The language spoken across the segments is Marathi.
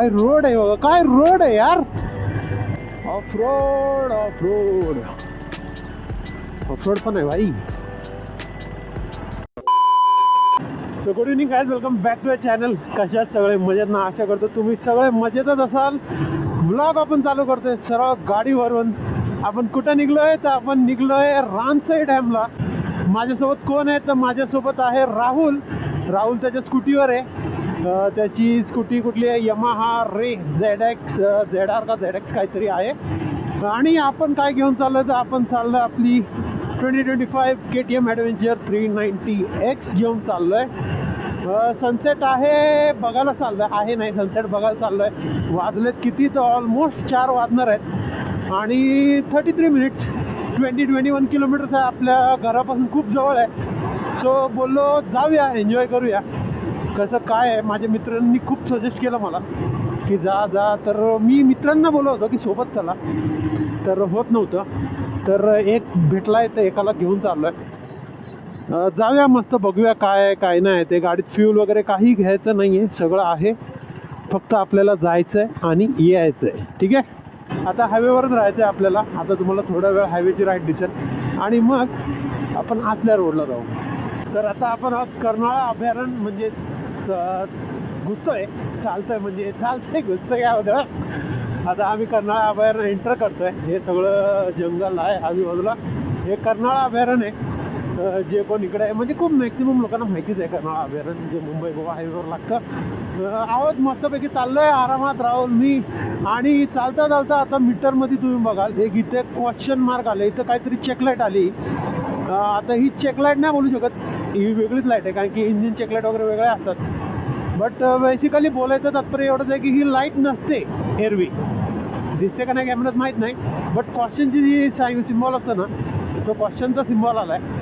काय रोड आहे बघा, काय रोड आहे यार. Off road off road off road पण आहे भाई. So good evening guys, welcome back to a channel. कशात सगळे मजेत ना, आशा करतो तुम्ही सगळे मजेतच असाल. ब्लॉग आपण चालू करतोय सरळ गाडीवरून. आपण कुठं निघलोय तर आपण निघलोय रानसई डॅमला. माझ्यासोबत कोण आहे तर माझ्यासोबत आहे राहुल. राहुल त्याच्या स्कूटीवर आहे. त्याची स्कूटी कुठली आहे, यमाहा रे ZX ZR का ZX काहीतरी आहे. आणि आपण काय घेऊन चाललो तर आपण चाललो आपली 2025 KTM ॲडव्हेंचर 390X घेऊन चाललो आहे. सनसेट आहे बघायला चाललं आहे, नाही सनसेट बघायला चाललो आहे. वाजलेत किती तर ऑलमोस्ट 4 वाजणार आहेत. आणि 33 मिनिट्स 21 किलोमीटर्स आहे, आपल्या घरापासून खूप जवळ आहे. सो बोललो जाऊया, एन्जॉय करूया. कसं काय आहे, माझ्या मित्रांनी खूप सजेस्ट केलं मला की जा जा, तर मी मित्रांना बोललो होतो की सोबत चला, तर होत नव्हतं. तर एक भेटला आहे तर एकाला घेऊन चाललो आहे. जाऊया, मस्त बघूया काय आहे काय नाही. ते गाडीत फ्यूल वगैरे काही घ्यायचं नाही आहे, सगळं आहे. फक्त आपल्याला जायचं आहे आणि यायचं आहे. ठीक आहे, आता हायवेवरच राहायचं आहे आपल्याला. आता तुम्हाला थोडा वेळ हायवेची राईड दिसेल आणि मग आपण आतल्या रोडला जाऊ. तर आता आपण कर्नाळा अभयारण्य म्हणजे घुसतोय, चालतोय म्हणजे चालतंय, घुसतोय काय होतं. आता आम्ही कर्नाळा अभयारण्य एंटर करतोय. हे सगळं जंगल आहे आजूबाजूला. हे कर्नाळा अभयारण्य आहे. जे कोण इकडे आहे म्हणजे खूप मॅक्सिमम लोकांना माहितीच आहे कर्नाळा अभयारण्य, जे मुंबई गोवा हायवेवर लागतं. आहोत मस्तपैकी चाललोय आरामात राहुल मी. आणि चालता चालता आता मीटरमध्ये तुम्ही बघाल एक इथे क्वेश्चन मार्क आले, इथं काहीतरी चेकलाईट आली. आता ही चेकलाईट नाही बोलू शकत, ही वेगळीच लाईट आहे, कारण की इंजिन चेकलाईट वगैरे वेगळ्या असतात. बट बेसिकली बोलायचं तात्पर्य एवढंच आहे की ही लाईट नसते एरवी, दिसते का नाही कॅमेऱ्यात माहीत नाही. बट क्वेश्चनची जी सिम्बॉल असतं ना, तो क्वेश्चनचा सिम्बॉल आला आहे.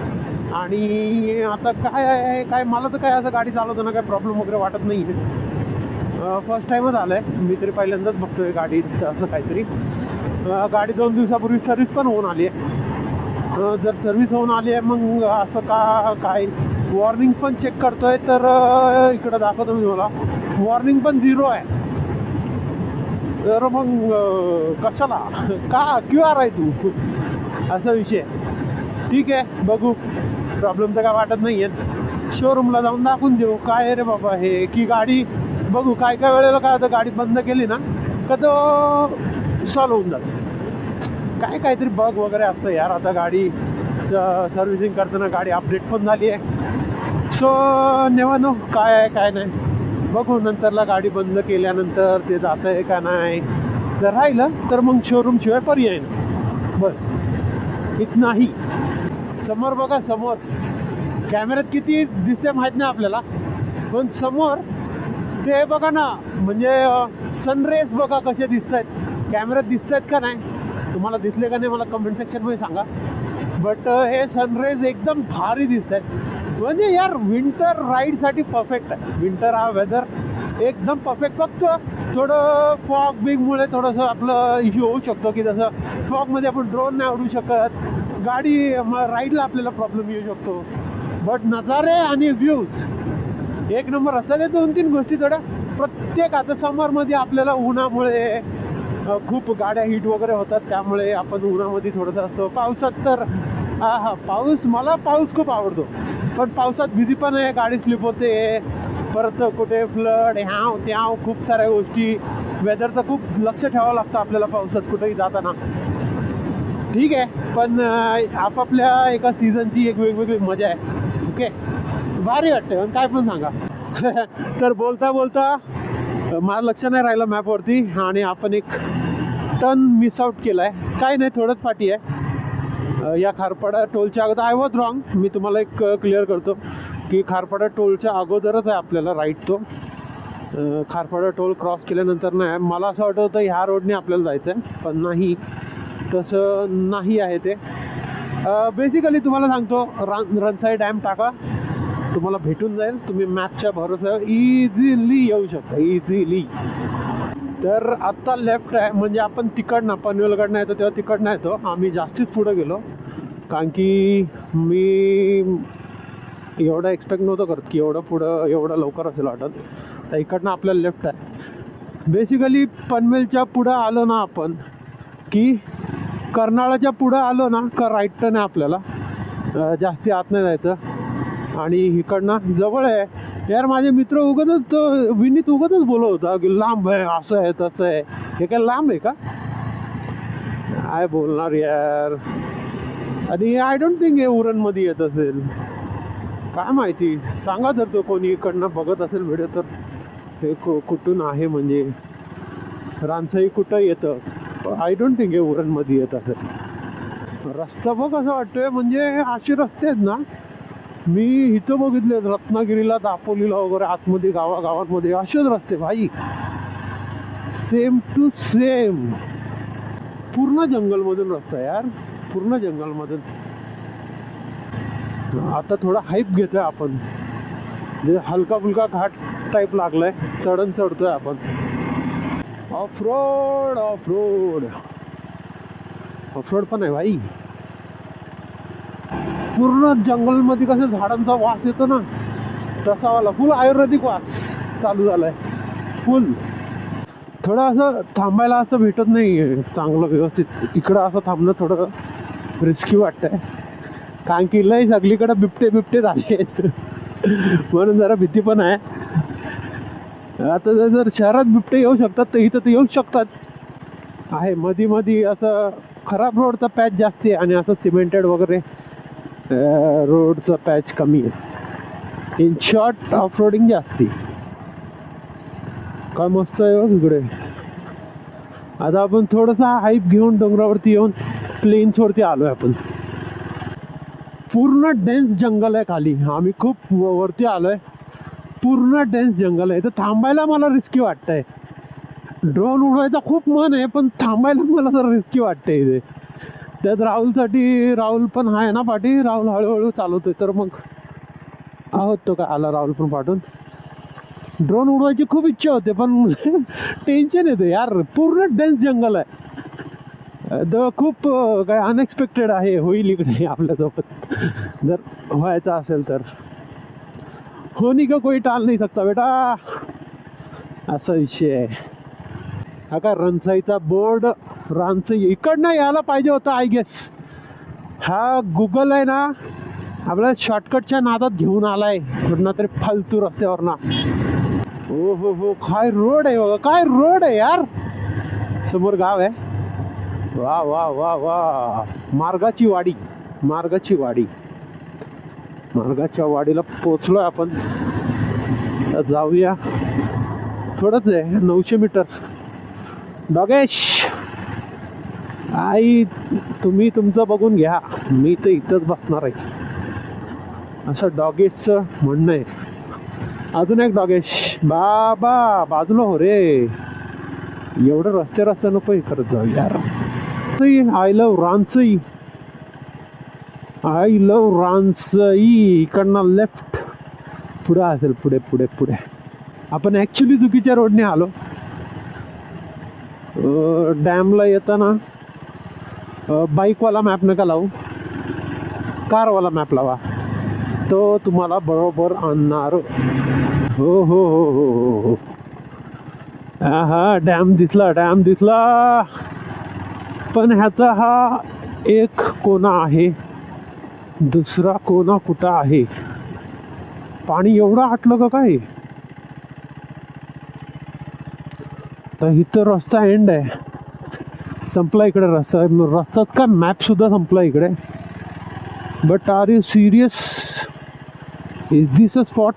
आणि आता काय आहे काय, मला तर काय असं गाडी चालवताना काय प्रॉब्लेम वगैरे वाटत नाही आहे. फर्स्ट टाईमच आलं आहे मी तरी, पहिल्यांदाच बघतोय गाडीत असं काहीतरी. गाडी 2 दिवसापूर्वी सर्व्हिस पण होऊन आली आहे. जर सर्व्हिस होऊन आली आहे मग असं का काय, वॉर्निंग पण चेक करतोय तर इकडं दाखवतो मी मला, वॉर्निंग पण 0 आहे. तर मग कशाला का QR आहे तू, असा विषय. ठीक आहे, बघू, प्रॉब्लेम तर काय वाटत नाही आहे. शोरूमला जाऊन दाखवून देऊ काय आहे रे बाबा हे, की गाडी बघू. काय काय वेळेला काय होतं, गाडी बंद केली ना का तो सॉल्व होऊन जातं. काय काहीतरी बग वगैरे असतं यार. आता गाडी सर्व्हिसिंग करताना गाडी अपडेट पण झाली आहे. सो नेव्हर नो काय आहे काय नाही, बघू नंतरला. गाडी बंद केल्यानंतर ते जातं आहे का नाही, जर राहिलं तर मग शोरूमशिवाय पर्याय नाही. बस इथनाही. समोर बघा, समोर कॅमेऱ्यात किती दिसते माहीत नाही आपल्याला, पण समोर ते बघा ना, म्हणजे सनरेज बघा कसे दिसत आहेत. कॅमेऱ्यात दिसत आहेत का नाही, तुम्हाला दिसले का नाही मला कमेंट सेक्शनमध्ये सांगा. बट हे सनरेज एकदम भारी दिसत आहेत. म्हणजे यार विंटर राईडसाठी परफेक्ट आहे. विंटर हा वेदर एकदम परफेक्ट. फक्त थोडं फॉग बिगमुळे थोडंसं आपलं इश्यू होऊ शकतो, की जसं फॉगमध्ये आपण ड्रोन नाही उडू शकत, गाडी राईडला आपल्याला प्रॉब्लेम येऊ शकतो. बट नजारे आणि व्ह्यूज एक नंबर असतात. हे 2-3 गोष्टी थोड्या प्रत्येक, आता समरमध्ये आपल्याला उन्हामुळे खूप गाड्या हीट वगैरे होतात, त्यामुळे आपण उन्हामध्ये थोडंसं असतो. पावसात तर पाऊस, मला पाऊस खूप आवडतो, पण पावसात भीती पण आहे, गाडी स्लिप होते, परत कुठे फ्लड ह्याव त्याव खूप साऱ्या गोष्टी. वेदरचं खूप लक्ष ठेवावं लागतं आपल्याला पावसात कुठेही जाताना. ठीक आहे, पण आपापल्या एका सीझनची एक वेगवेगळी मजा आहे. ओके, भारी वाटते पण काय पण सांगा. तर बोलता बोलता मला लक्ष नाही राहिलं मॅपवरती आणि आपण एक टर्न मिस आउट केला आहे. काय नाही, थोडंच पाठी आहे. या खारपाडा टोलच्या अगोदर, आय वॉज रॉंग, मी तुम्हाला एक क्लिअर करतो की खारपाडा टोलच्या अगोदरच आहे आपल्याला राईट तो. खारपाडा टोल क्रॉस केल्यानंतर नाही. मला असं वाटत होतं ह्या रोडने आपल्याला जायचं आहे, पण नाही, तसं नाही आहे ते. बेसिकली तुम्हाला सांगतो, रनसाई डॅम टाका, तुम्हाला भेटून जाईल. तुम्ही मॅपच्या भरोश्यावर इझिली येऊ शकता, इझिली. तर आत्ता लेफ्ट आहे, म्हणजे आपण तिकडनं पनवेलकडनं येतो तेव्हा तिकडनं येतो. आम्ही जास्तीच पुढं गेलो, कारण की मी एवढं एक्सपेक्ट नव्हतं करत की एवढं पुढं एवढं लवकर असेल वाटत. तर इकडनं आपल्याला लेफ्ट आहे. बेसिकली पनवेलच्या पुढं आलो ना आपण की कर्नाळाच्या पुढं आलो ना का राईट टर्न आहे आपल्याला, जास्ती आत नाही जायचं. आणि इकडनं जवळ आहे यार. माझे मित्र उगतच तो विनीत उगतच बोलत होता की लांब आहे, असं आहे तसं आहे. हे काय लांब आहे का? काय बोलणार यार. आणि आय डोंट थिंक हे उरणमध्ये येत असेल, काय माहिती. सांगा जर तो कोणी इकडनं बघत असेल व्हिडिओ तर हे कुठून आहे, म्हणजे रानसाई कुठं येतं. आय डोंट थिंक हे उरणमध्ये येत असेल. रस्ता बघ असं वाटतोय, म्हणजे असे रस्ते आहेत ना मी इथं बघितले रत्नागिरीला, दापोलीला वगैरे आतमध्ये गावागावांमध्ये असेच रस्ते भाई, सेम टू सेम. पूर्ण जंगलमधून रस्ता यार, पूर्ण जंगलमधून. आता थोडा हाईप घेतोय आपण, जे हलका फुलका घाट टाईप लागलाय, चढण चढतोय आपण. Of road off road off road पण आहे भाई. पूर्ण जंगलमध्ये कसं झाडांचा वास येतो ना तसा वाला फुल आयुर्वेदिक वास चालू झालाय फुल. थोडं असं थांबायला असं भेटत नाही चांगलं व्यवस्थित. इकडं असं थांबणं थोडं रिस्की वाटतंय, कारण की लय सगळीकडे बिबटे झाले आहेत म्हणून जरा भीती पण आहे. आता जर शहरात बिबटे येऊ शकतात तर इथं तर येऊ शकतात. आहे मध्ये असं खराब रोडचा पॅच जास्त आहे आणि असं सिमेंटेड वगैरे रोडचा पॅच कमी आहे. इन शॉर्ट ऑफ रोडिंग जास्ती. काय मस्त आहे बघ इकडे. आता आपण थोडासा हाईप घेऊन डोंगरावरती येऊन प्लेन्सवरती आलो आहे आपण. पूर्ण डेन्स जंगल आहे खाली. आम्ही खूप वरती आलो आहे, पूर्ण डेन्स जंगल आहे. तर थांबायला मला रिस्की वाटतंय. ड्रोन उडवायचा खूप मन आहे पण थांबायला मला जरा रिस्की वाटतंय इथे. त्यात राहुल पण आहे ना पाठी. राहुल हळूहळू चालवतोय तर मग आहोत तो काय आला राहुल पण पाठवून. ड्रोन उडवायची खूप इच्छा होते पण टेन्शन येते यार. पूर्ण डेन्स जंगल आहे. खूप काय अनएक्सपेक्टेड आहे होईल इकडे आपल्यासोबत जर व्हायचं असेल तर. होनी का कोई टाल नाही सकता बेटा, असा विषय आहे. हा का रणसाईचा बोर्ड. रानसाई इकडनं यायला पाहिजे होता आय गेस. हा गुगल आहे ना आपल्या शॉर्टकटच्या नादात घेऊन आलाय कुठना तरी फालतू रस्त्यावर ना. हो हो हो, काय रोड आहे बघा, काय रोड आहे यार. समोर गाव आहे. वा वा वा वा, मार्गाची वाडी. मार्गाच्या वाडीला पोचलोय आपण. जाऊया, थोडंच आहे 900 मीटर. डॉगेश आई तुम्ही तुमचं बघून घ्या, मी तर इथंच बसणार आहे, असं डॉगेशचं म्हणणं आहे. अजून एक डॉगेश. बाबा बाजूला हो रे, एवढं रस्ते नको हे करत जाऊ यार. I love Ransai. इकडनं लेफ्ट पुढे असेल, पुढे आपण ॲक्च्युली चुकीच्या रोडने आलो. डॅमला येताना बाईकवाला मॅप नका लावू, कारवाला मॅप लावा, तो तुम्हाला बरोबर आणणार. हो हो हो हो हो हो. हा डॅम दिसला. पण ह्याचा हा एक कोना आहे, दुसरा कोना कुठं आहे? पाणी एवढं आटलं का काय? तर इथं रस्ता एंड आहे, संपला इकडे रस्ताच काय मॅप सुद्धा संपला इकडे. But are you serious? Is this a spot?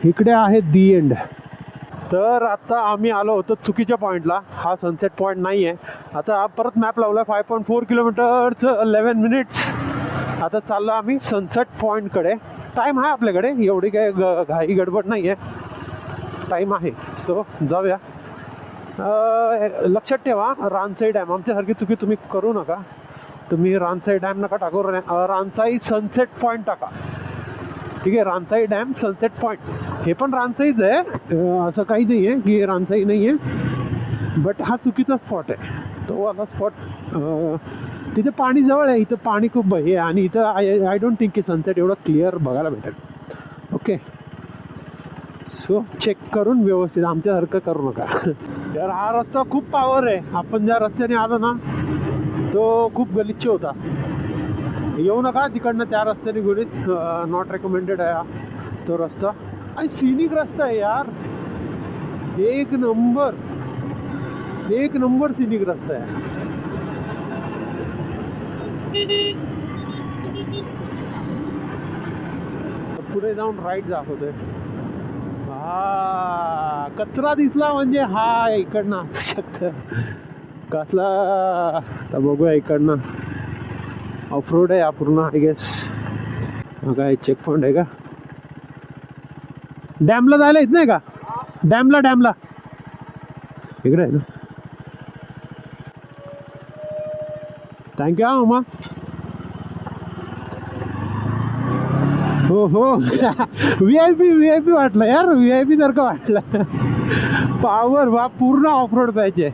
इकडे आहे दी एंड. तर आता आम्ही आलो होतो चुकीच्या पॉईंटला. हा सनसेट पॉईंट नाही आहे. आता परत मॅप लावला 5.4 किलोमीटरचं 11 मिनिट्स. आता चाललो आम्ही सनसेट पॉईंटकडे. टाईम आहे आपल्याकडे, एवढी काय घाई गडबड नाही आहे, टाईम आहे. सो जाऊया. लक्षात ठेवा रानसाई डॅम, आमच्यासारखी चुकी तुम्ही करू नका. तुम्ही रानसाई डॅम नका टाकू, रानसाई सनसेट पॉईंट टाका. ठीक आहे, रानसाई डॅम सनसेट पॉईंट हे पण रानसाईच आहे, असं काही नाही आहे की रानसाई नाही आहे. बट हा चुकीचा स्पॉट आहे, तो वाला स्पॉट. तिथे पाणी जवळ आहे, इथं पाणी खूप हे, आणि इथं आय डोंट थिंक की सनसेट एवढं क्लिअर बघायला भेटेल. ओके. सो चेक करून व्यवस्थित, आमच्यासारखं करू नका. यार हा रस्ता खूप पावर आहे. आपण ज्या रस्त्याने आलो ना तो खूप गलिच्छ होता. येऊ नका तिकडनं, त्या रस्त्याने गुणित नॉट रेकमेंडेड आहे तो रस्ता. आणि सिनिक रस्ता आहे यार, एक नंबर सिनिक रस्ता आहे. पुढे जाऊन राईट दाखवतोय. हा कचरा दिसला म्हणजे हा इकडनं असू शकतं. कसला आता बघूया इकडनं. ऑफ रोड आहे पूर्ण आय गेस. काय चेक पॉइंट आहे का? डॅमला जायला येत नाही का? डॅमला इकडे आहे ना. थँक्यू हा मामा. हो व्ही आय पी वाटलं यार, VIP सारखं वाटलं. पावर बा पूर्ण ऑफ रोड पाहिजे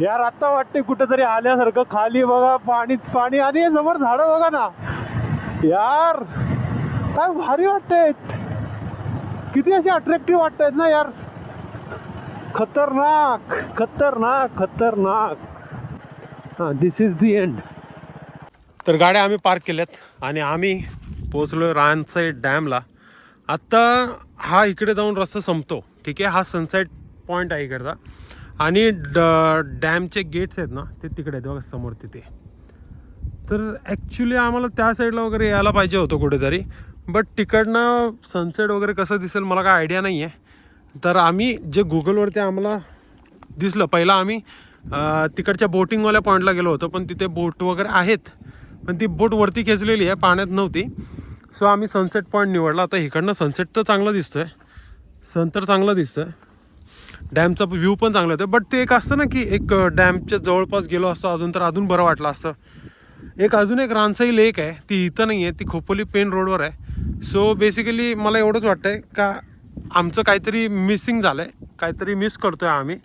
यार. आता वाटते कुठेतरी आल्यासारखं. खाली बघा पाणीच पाणी आणि समोर झाडं बघा ना यार, काय भारी वाटतंय. किती असे अट्रॅक्टिव्ह वाटतायत ना यार. खतरनाक. हां, दिस इज दी एंड. तर गाड्या आम्ही पार्क केल्यात आणि आम्ही पोहोचलो रानसई डॅमला. आत्ता हा इकडे जाऊन रस्ता संपतो, ठीक आहे. हा सनसेट पॉईंट आहे इकडचा. आणि डॅमचे गेट्स आहेत ना ते तिकडे आहेत बघा समोर तिथे. तर ॲक्च्युली आम्हाला त्या साईडला वगैरे यायला पाहिजे होतं कुठेतरी, बट तिकडनं सनसेट वगैरे कसं दिसेल मला काय आयडिया नाही आहे. तर आम्ही जे गुगलवरती आम्हाला दिसलं, पहिला आम्ही तिकडच्या बोटिंगवाल्या पॉईंटला गेलो होतो, पण तिथे बोट वगैरे आहेत, पण ती बोट वरती खेचलेली आहे, पाण्यात नव्हती. सो आम्ही सनसेट पॉईंट निवडला. आता इकडनं सनसेट तर चांगला दिसतोय, सन तर चांगलं दिसतंय, डॅमचा व्ह्यू पण चांगला होतं. बट ते एक असतं ना की एक डॅमच्या जवळपास गेलो असतो अजून तर अजून बरं वाटलं असतं. अजून एक रानसई लेक आहे, ती इथं नाही आहे, ती खोपोली पेन रोडवर आहे. सो बेसिकली मला एवढंच वाटतं आहे का आमचं काहीतरी मिसिंग झालं आहे, काहीतरी मिस करतो आहे आम्ही.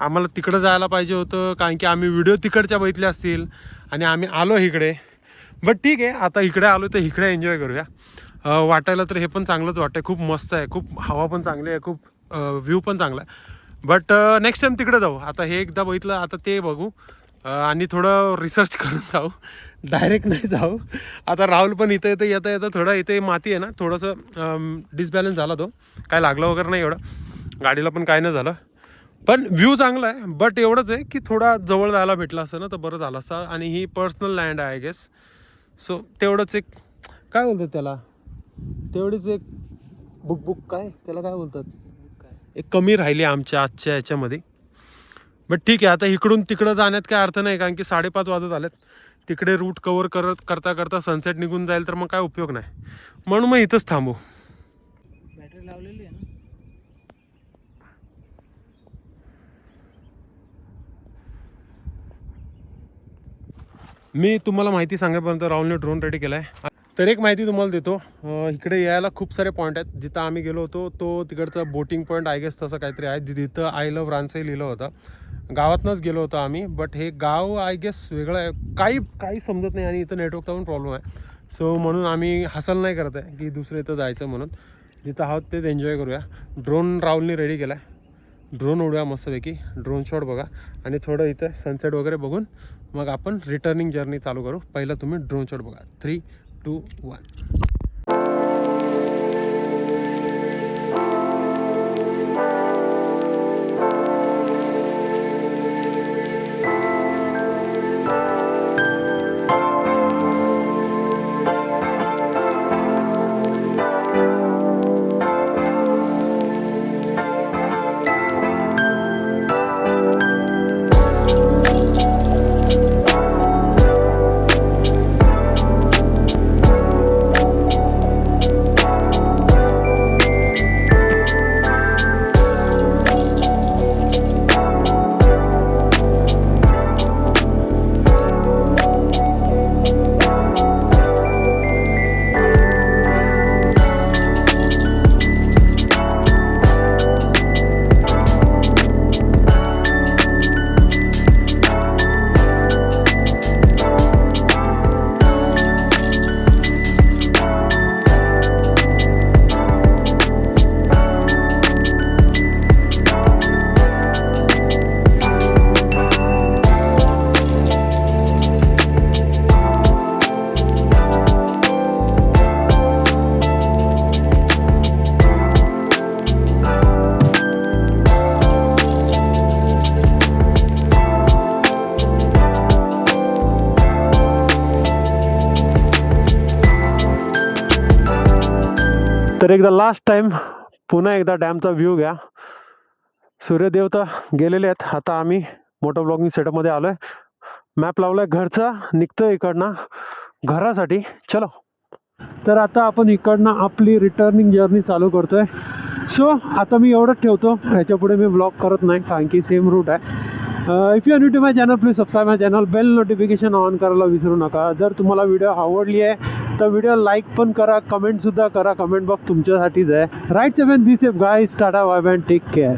आम्हाला तिकडं जायला पाहिजे होतं, कारण की आम्ही व्हिडिओ तिकडच्या बघितले असतील आणि आम्ही आलो इकडे. बट ठीक आहे, आता इकडे आलो तर इकडे एन्जॉय करूया. वाटायला तर हे पण चांगलंच वाटतं, खूप मस्त आहे, खूप हवा पण चांगली आहे, खूप व्ह्यू पण चांगला आहे. बट नेक्स्ट टाईम तिकडे जाऊ. आता हे एकदा बघितलं, आता ते बघू आणि थोडं रिसर्च करून जाऊ, डायरेक्ट नाही जाऊ. आता राहुल पण इथं येता थोडं इथे माती आहे ना, थोडंसं डिसबॅलन्स झाला तो, काय लागलं वगैरे नाही एवढं, गाडीला पण काय नाही झालं. पण व्ह्यू चांगला आहे. बट एवढंच आहे की थोडा जवळ जायला भेटलं असतं ना तर बरं झालं असतं. आणि ही पर्सनल लँड आहे आय गेस. सो तेवढंच एक काय बोलतात त्याला, तेवढीच एक बुक काय त्याला काय बोलतात, एक कमी राहिली आमच्या आजच्या याच्यामध्ये. बट ठीक आहे, आता इकडून तिकडं जाण्यात काय अर्थ नाही, कारण की 5:30 वाजत आलेत. तिकडे रूट कवर करता सनसेट निघून जाईल तर मग काय उपयोग नाही. म्हणून मग इथंच थांबू. बॅटरी लावलेली आहे ना. मी तुम्हाला माहिती सांगेपर्यंत राहुलने ड्रोन रेडी केला आहे. तर एक माहिती तुम्हाला देतो, इकडे यायला खूप सारे पॉईंट आहेत. जिथं आम्ही गेलो होतो तो तिकडचा बोटिंग पॉईंट आय गेस तसं काहीतरी आहे, जिथं आय लव्ह रानसई लिहिलं होतं. गावातनंच गेलो होतो आम्ही, बट हे गाव आय गेस वेगळं आहे, काही समजत नाही आणि इथं नेटवर्कचा पण प्रॉब्लेम आहे. सो म्हणून आम्ही हासल नाही करत आहे की दुसरं इथं जायचं म्हणून. जिथं आहोत तेच एन्जॉय करूया. ड्रोन राहुलने रेडी केला आहे, ड्रोन उडूया मस्तपैकी, ड्रोन शॉट बघा आणि थोडं इथं सनसेट वगैरे बघून मग आपण रिटर्निंग जर्नी चालू करू. पहिलं तुम्ही ड्रोन शॉट बघा. 3, 2, 1. तर एकदा लास्ट टाइम पुन्हा एकदा डॅमचा व्ह्यू घ्या. सूर्यदेव तर गेलेले आहेत. आता आम्ही मोटो ब्लॉगिंग सेटअपमध्ये आलो आहे. मॅप लावलाय घरचा, निघतोय इकडनं घरासाठी. चलो. तर आता आपण इकडनं आपली रिटर्निंग जर्नी चालू करतोय. सो आता मी एवढंच ठेवतो, ह्याच्या पुढे मी ब्लॉग करत नाही कारण की सेम रूट आहे. If you are new to my channel please subscribe my channel, bell notification on करायला विसरू नका. जर तुम्हाला व्हिडिओ आवडली आहे तर व्हिडिओ लाईक पण करा, कमेंटसुद्धा करा. कमेंट बॉक्स तुमच्यासाठीच आहे. Right seven be safe guys. Tata bye bye, take care.